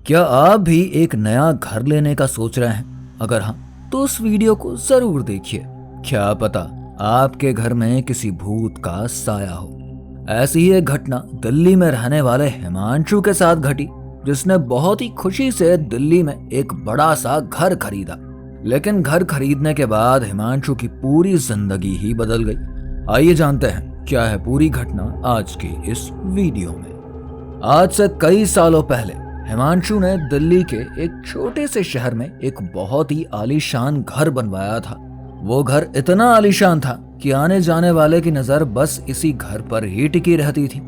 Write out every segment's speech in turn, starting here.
क्या आप भी एक नया घर लेने का सोच रहे हैं? अगर हाँ, तो उस वीडियो को जरूर देखिए। क्या पता आपके घर में किसी भूत का साया हो। ऐसी ही एक घटना दिल्ली में रहने वाले हिमांशु के साथ घटी, जिसने बहुत ही खुशी से दिल्ली में एक बड़ा सा घर खरीदा। लेकिन घर खरीदने के बाद हिमांशु की पूरी जिंदगी ही बदल गई। आइए जानते हैं क्या है पूरी घटना आज की इस वीडियो में। आज से कई सालों पहले हिमांशु ने दिल्ली के एक छोटे से शहर में एक बहुत ही आलीशान घर बनवाया था। वो घर इतना आलीशान था कि आने जाने वाले की नजर बस इसी घर पर ही टिकी रहती थी।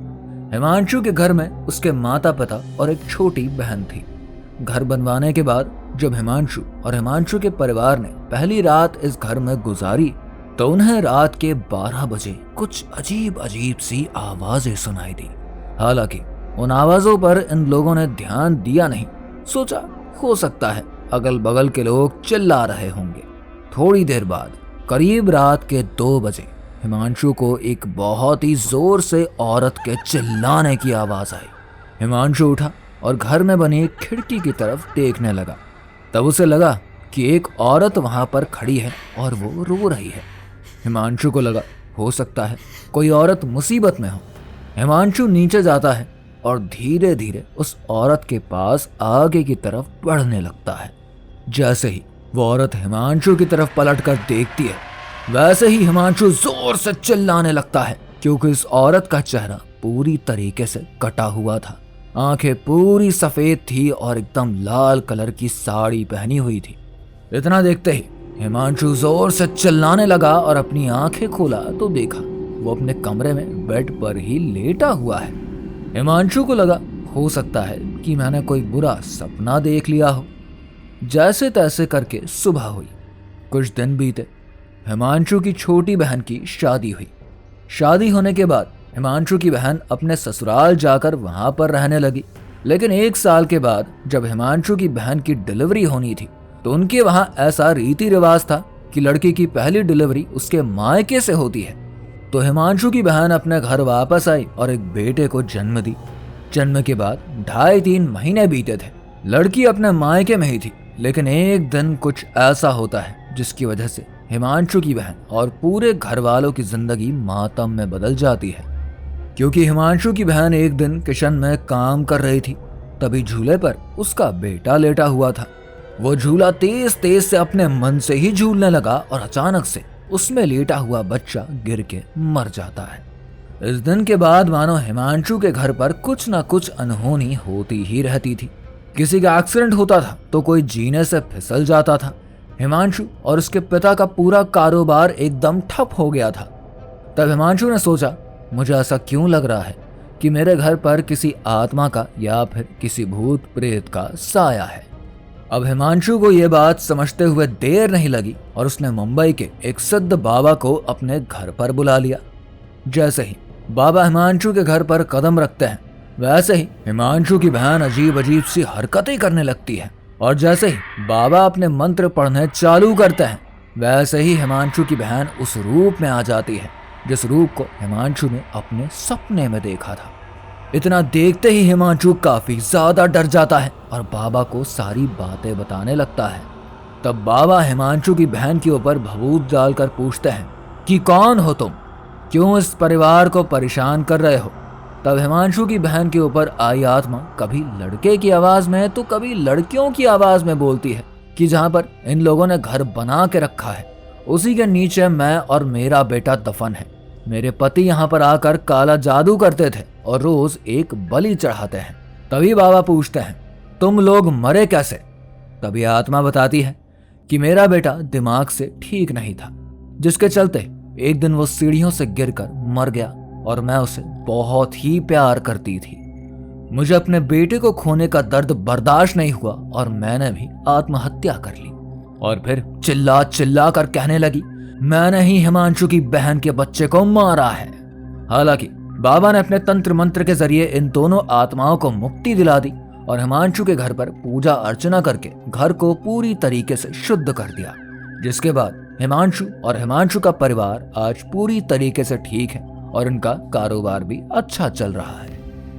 हिमांशु के घर में उसके माता पिता और एक छोटी बहन थी। घर बनवाने के बाद जब हिमांशु और हिमांशु के परिवार ने पहली रात इस घर में गुजारी, तो उन्हें रात के 12 बजे कुछ अजीब अजीब सी आवाजें सुनाई दी। हालांकि उन आवाजों पर इन लोगों ने ध्यान दिया नहीं। सोचा हो सकता है अगल बगल के लोग चिल्ला रहे होंगे। थोड़ी देर बाद करीब रात के 2 बजे हिमांशु को एक बहुत ही जोर से औरत के चिल्लाने की आवाज आई। हिमांशु उठा और घर में बनी एक खिड़की की तरफ देखने लगा। तब उसे लगा कि एक औरत वहां पर खड़ी है और वो रो रही है। हिमांशु को लगा हो सकता है कोई औरत मुसीबत में हो। हिमांशु नीचे जाता है और धीरे धीरे उस औरत के पास आगे की तरफ बढ़ने लगता है। जैसे ही वो औरत हिमांशु की तरफ पलटकर देखती है, वैसे ही हिमांशु जोर से चिल्लाने लगता है, क्योंकि इस औरत का चेहरा पूरी तरीके से कटा हुआ था। आंखें पूरी सफेद थी और एकदम लाल कलर की साड़ी पहनी हुई थी। इतना देखते ही हिमांशु जोर से चिल्लाने लगा और अपनी आंखें खोला तो देखा वो अपने कमरे में बेड पर ही लेटा हुआ है। हिमांशु को लगा हो सकता है कि मैंने कोई बुरा सपना देख लिया हो। जैसे तैसे करके सुबह हुई। कुछ दिन बीते। हिमांशु की छोटी बहन की शादी हुई। शादी होने के बाद हिमांशु की बहन अपने ससुराल जाकर वहां पर रहने लगी। लेकिन 1 साल के बाद जब हिमांशु की बहन की डिलीवरी होनी थी, तो उनके वहां ऐसा रीति रिवाज था कि लड़की की पहली डिलीवरी उसके मायके से होती है। तो हिमांशु की बहन अपने घर वापस आई और एक बेटे को जन्म दी। जन्म के बाद 2.5-3 महीने बीते थे। लड़की अपने मायके में ही थी। लेकिन एक दिन कुछ ऐसा होता है जिसकी वजह से हिमांशु की बहन और पूरे घर वालों की जिंदगी मातम में बदल जाती है। क्योंकि हिमांशु की बहन एक दिन किचन में काम कर रही थी, तभी झूले पर उसका बेटा लेटा हुआ था। वो झूला तेज तेज से अपने मन से ही झूलने लगा और अचानक से उसमें लेटा हुआ बच्चा गिर के मर जाता है। इस दिन के बाद मानो हिमांशु के घर पर कुछ ना कुछ अनहोनी होती ही रहती थी। किसी का एक्सीडेंट होता था तो कोई जीने से फिसल जाता था। हिमांशु और उसके पिता का पूरा कारोबार एकदम ठप हो गया था। तब हिमांशु ने सोचा मुझे ऐसा क्यों लग रहा है कि मेरे घर पर किसी आत्मा का या फिर किसी भूत प्रेत का साया है। अब हिमांशु को यह बात समझते हुए देर नहीं लगी और उसने मुंबई के एक सिद्ध बाबा को अपने घर पर बुला लिया। जैसे ही बाबा हिमांशु के घर पर कदम रखते हैं, वैसे ही हिमांशु की बहन अजीब अजीब सी हरकतें करने लगती है। और जैसे ही बाबा अपने मंत्र पढ़ने चालू करते हैं, वैसे ही हिमांशु की बहन उस रूप में आ जाती है जिस रूप को हिमांशु ने अपने सपने में देखा था। इतना देखते ही हिमांशु काफी ज्यादा डर जाता है और बाबा को सारी बातें बताने लगता है। तब बाबा हिमांशु की बहन के ऊपर भभूत डालकर पूछते हैं कि कौन हो तुम, क्यों इस परिवार को परेशान कर रहे हो। तब हिमांशु की बहन के ऊपर आई आत्मा कभी लड़के की आवाज में तो कभी लड़कियों की आवाज में बोलती है कि जहां पर इन लोगों ने घर बना के रखा है, उसी के नीचे मैं और मेरा बेटा दफन है। मेरे पति यहाँ पर आकर काला जादू करते थे और रोज एक बलि चढ़ाते हैं। तभी बाबा पूछते हैं तुम लोग मरे कैसे। तभी आत्मा बताती है कि मेरा बेटा दिमाग से ठीक नहीं था, जिसके चलते एक दिन वो सीढ़ियों से गिरकर मर गया और मैं उसे बहुत ही प्यार करती थी। मुझे अपने बेटे को खोने का दर्द बर्दाश्त नहीं हुआ और मैंने भी आत्महत्या कर ली। और फिर चिल्ला चिल्ला कर कहने लगी मैंने ही हिमांशु की बहन के बच्चे को मारा है। हालांकि बाबा ने अपने तंत्र मंत्र के जरिए इन दोनों आत्माओं को मुक्ति दिला दी और हिमांशु के घर पर पूजा अर्चना करके घर को पूरी तरीके से शुद्ध कर दिया, जिसके बाद हिमांशु और हिमांशु का परिवार आज पूरी तरीके से ठीक है और इनका कारोबार भी अच्छा चल रहा है।